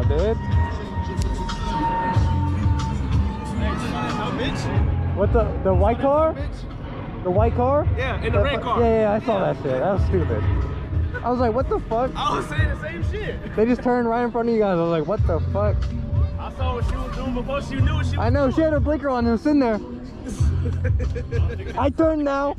Dude. What the white car? The white car? Yeah, in the red car. Yeah, I saw that shit. That was stupid. I was like, what the fuck? I was saying the same shit. They just turned right in front of you guys. I was like, what the fuck? I saw what she was doing before she knew what she was I know, doing. she had her blinker on and was sitting there. I turned now.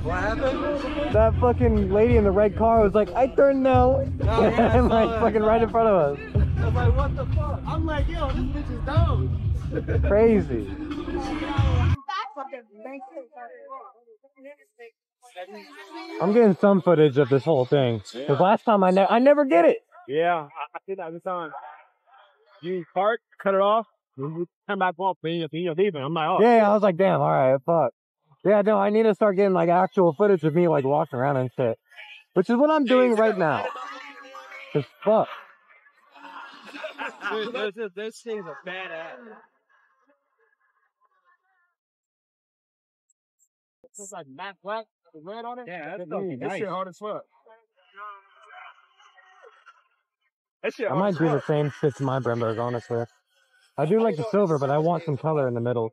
What happened? That fucking lady in the red car was like, I turned now. Oh, yeah, and like fucking right in front of us. I was like, what the fuck? I'm like, yo, this bitch is dumb. Crazy. I'm getting some footage of this whole thing. Because last time I never get it. Yeah, I did that this time. You park, cut it off, you turn back off, and you're leaving. I'm like, oh. Yeah, I was like, damn, alright, fuck. Yeah, no, I need to start getting like actual footage of me like walking around and shit. Which is what I'm doing right now. Cause fuck. Dude, those things are badass. It's like matte black, the red on it. Yeah, that's fucking nice. That shit hard as fuck. That shit I might do the same shit to my Brembos, honestly. I do like the silver, but I want some color in the middle.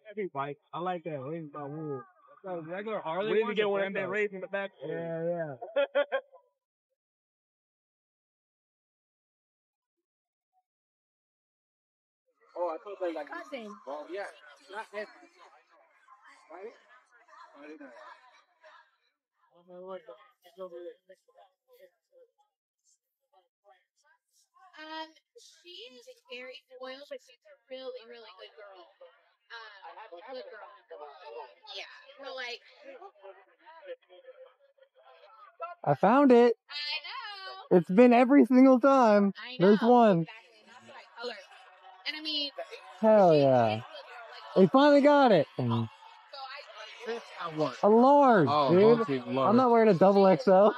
Every bike, I like that raised by wool. Regular Harley. We need to get one that raised in the back. Yeah. Oh, I thought they like cousin. Well, yeah, not that. Right? She is very spoiled, but she's a really, really good girl. Good girl. Yeah. We're like, I found it. I know. It's been every single time. I know. There's one. Exactly. And that's what I colored. And I mean, Hell yeah. They finally got it. so A large, Oh, dude. both teams large. I'm not wearing a double XL.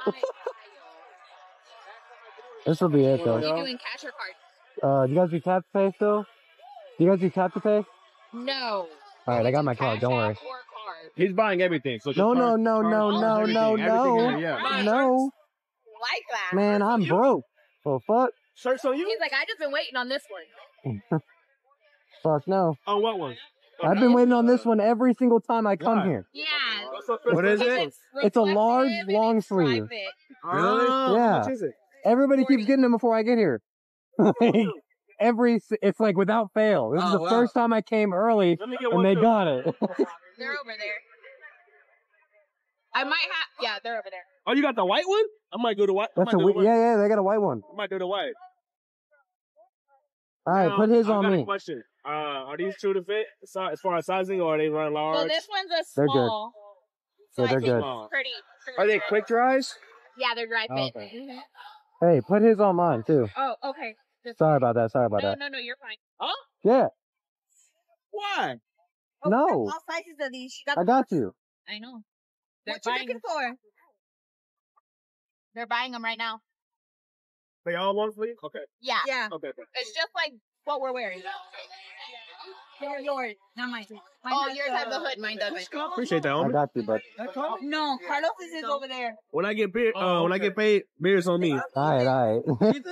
This will be it, Are though. you doing cash or card? Do you guys do tap to pay still? Do you guys do tap to pay? No. All right, I got my card. Cash Don't App worry. or card. He's buying everything. So just No, no, card- no, card- no, cards, no, everything, no, everything no, in here, yeah. no. Like that. Man, I'm broke. So fuck. Shirts on you? He's like, I just been waiting on this one. Fuck no. On what one? I've been waiting on this one every single time I come Why? here. Yeah. What is it? It's a large long sleeve. Really? Yeah. How much is it? Everybody keeps getting them before I get here. It's like without fail. This is the first time I came early Let me get and one they too. got it. They're over there. I might have. Yeah, they're over there. Oh, you got the white one? I might go to white. That's yeah, they got a white one. I might do the white. All right, Now, put his I on got me. a question. Are these true to fit as far as sizing, or are they run large? Well, this one's a They're good. small. Yeah, I they're think good. it's pretty. Are they quick dries? Yeah, they're dry fit. Okay. Mhm. Hey, put his on mine too. Oh, okay. Sorry about that. Sorry about No, that. no, no, you're fine. Yeah. Why? No. All sizes of these. She got I got you. I know. what you looking for? They're buying them right now. They all one sleeve? Okay. Yeah. Yeah. Okay. It's just like what we're wearing. They're yours, not mine. Oh, yours has the hood, mine doesn't. Appreciate that, I homie. got you, bud. No, Carlos's is over there. When I get beer, when I get paid, beer's on me. All right, all right.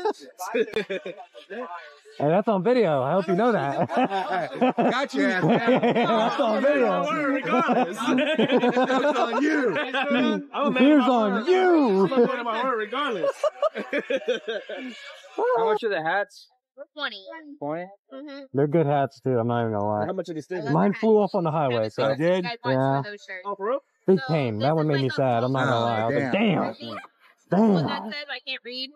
Hey, that's on video. I hope you know that. Got your ass. That's on video. Regardless. It's on you. The beer's on you. I'm putting my word regardless. How much are the hats? 20. 20? Mm-hmm. They're good hats too. I'm not even gonna lie. How much are these things? Mine flew off on the highway, so did? Yeah. Those shirts. Oh, for real? big So, pain. this That one is made like me a sad. I'm not gonna lie. I was like, damn, What that damn. says, I can't read.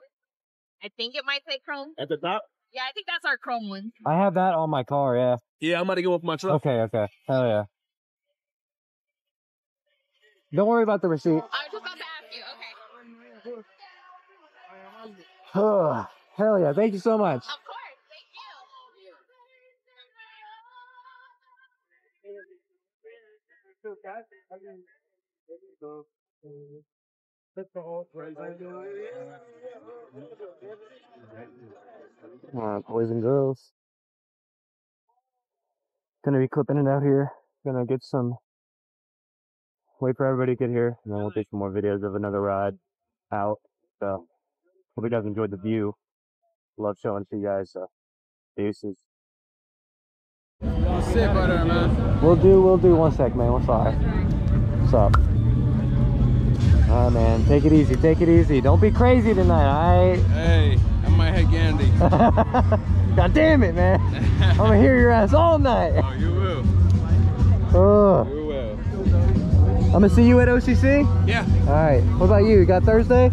I think it might say chrome. At the top? Yeah, I think that's our chrome one. I have that on my car. Yeah. Yeah, I'm about to get one for my truck. Okay. Okay. Hell yeah. Don't worry about the receipt. I was just about to ask you. Okay. Hell yeah. Thank you so much. Of course. Thank you. Alright, boys and girls. Gonna be clipping it out here. Gonna get some. Wait for everybody to get here, and then we'll take some more videos of another ride out. So, hope you guys enjoyed the view. Love showing to you guys. Deuces. Sit by there, man. We'll do. One sec, man. What's up? What's up? Alright, man. Take it easy. Take it easy. Don't be crazy tonight, alright? Hey, I might hit Gandhi. God damn it, man. I'm gonna hear your ass all night. Oh, you will. Oh. You will. I'm gonna see you at OCC? Yeah. Alright. What about you? You got Thursday? You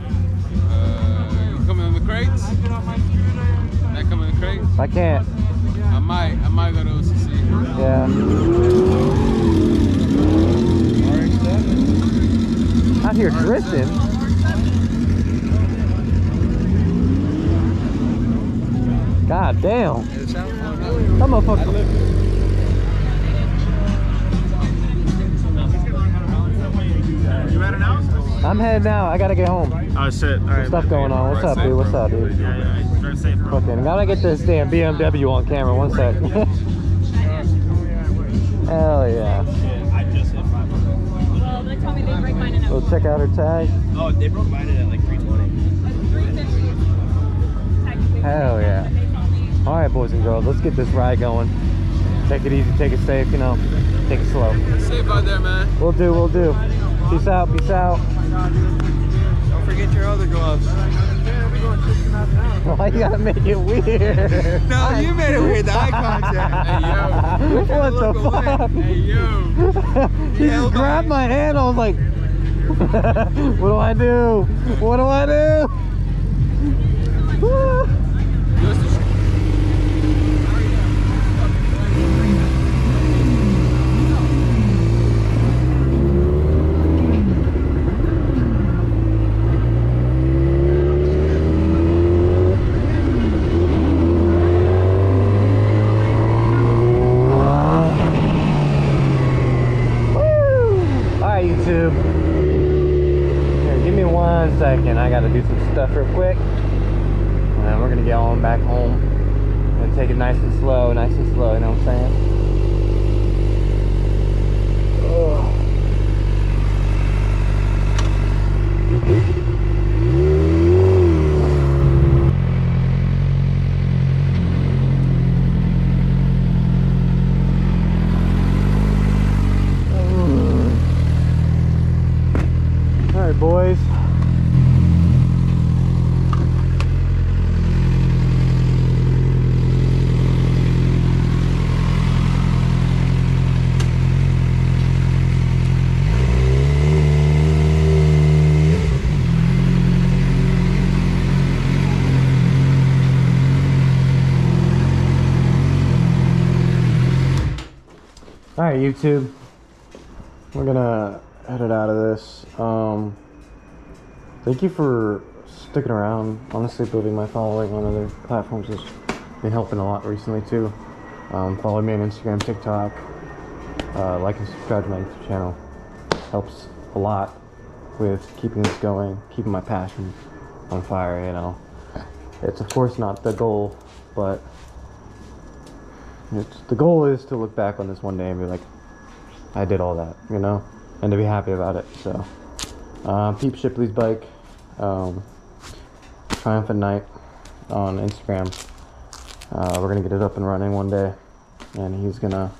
coming in the crates? Not coming in the crates? I can't. I might go to OCC. Yeah. Out here drifting. God damn. That motherfucker. You ready now? I'm heading out. I gotta get home. Oh, shit. All right. Stuff going on. What's up, dude? What's up, dude? Yeah. Drive safe, bro. Fucking gotta get this damn BMW on camera. One sec. Hell yeah. I just hit 500. Well, they told me they break mine in We'll check out her tag. Oh, they broke mine at like 320. 350. Hell yeah. Alright, boys and girls, let's get this ride going. Take it easy, take it safe, you know. Take it slow. Safe out there, man. We'll do. Peace out, peace out. Don't forget your other gloves. Why you gotta make it weird? No, you made it weird. The eye contact. Hey, yo. What the fuck? Hey, yo. He just grabbed my hand, I was like, what do I do? What do I do? Alright, YouTube. Here, give me 1 second. I gotta do some stuff real quick. And then we're gonna get on back home. And take it nice and slow, you know what I'm saying? Oh. Alright, boys. Alright, YouTube. We're gonna head out of this. Thank you for sticking around. Honestly, building my following on other platforms has been helping a lot recently too. Follow me on Instagram, TikTok. Like and subscribe to my YouTube channel. Helps a lot with keeping this going, keeping my passion on fire, you know. It's of course not the goal, but the goal is to look back on this one day and be like, I did all that, you know, and to be happy about it. So, Peep Shipley's bike, Triumphant Night on Instagram. We're gonna get it up and running one day, and he's gonna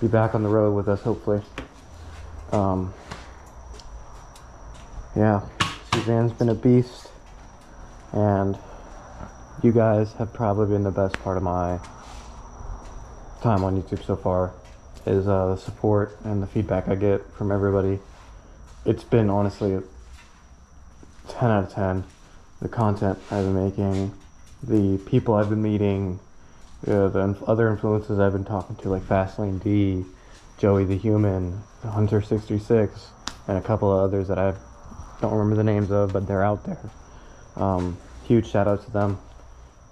be back on the road with us, hopefully. Yeah, Suzanne's been a beast, and you guys have probably been the best part of my time on YouTube so far. Is the support and the feedback I get from everybody. It's been honestly 10 out of 10. The content I've been making, the people I've been meeting, the other influences I've been talking to, like Fastlane D, Joey the Human, Hunter 636, and a couple of others that I don't remember the names of, but they're out there. Huge shout out to them,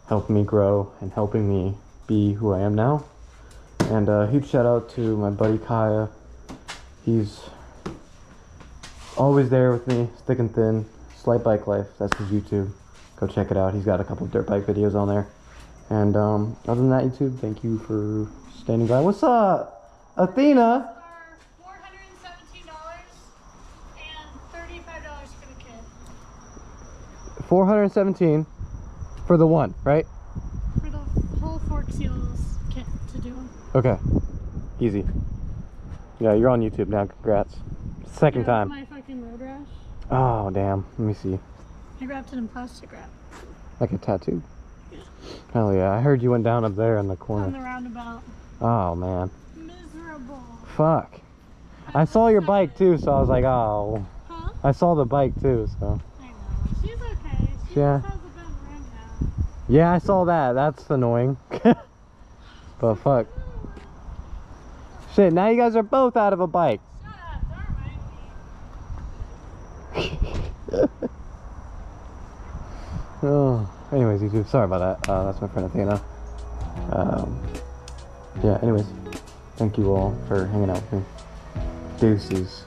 helping me grow and helping me be who I am now. And huge shout out to my buddy Kaya. He's always there with me, thick and thin. Slight Bike Life, that's his YouTube. Go check it out. He's got a couple of dirt bike videos on there. And other than that, YouTube, thank you for standing by. What's up, Athena? $417 and $35 for the kid. $417 for the one, right? For the whole fork seals kit to do them. Okay, easy. Yeah, you're on YouTube now. Congrats. Second time. My fucking road rash. Oh damn. Let me see. I wrapped it in plastic wrap. Like a tattoo. Yeah. Hell yeah! I heard you went down up there in the corner. On the roundabout. Oh man. Miserable. Fuck. I saw your bike too, so I was like, oh. Huh? I saw the bike too, so. I know. She's okay. She Yeah. just has a bent rim now. Yeah, I saw that. That's annoying. But fuck. Shit, now you guys are both out of a bike. Shut up. Don't remind me. Oh, anyways, YouTube, sorry about that. That's my friend Athena. Yeah, anyways, thank you all for hanging out with me. Deuces.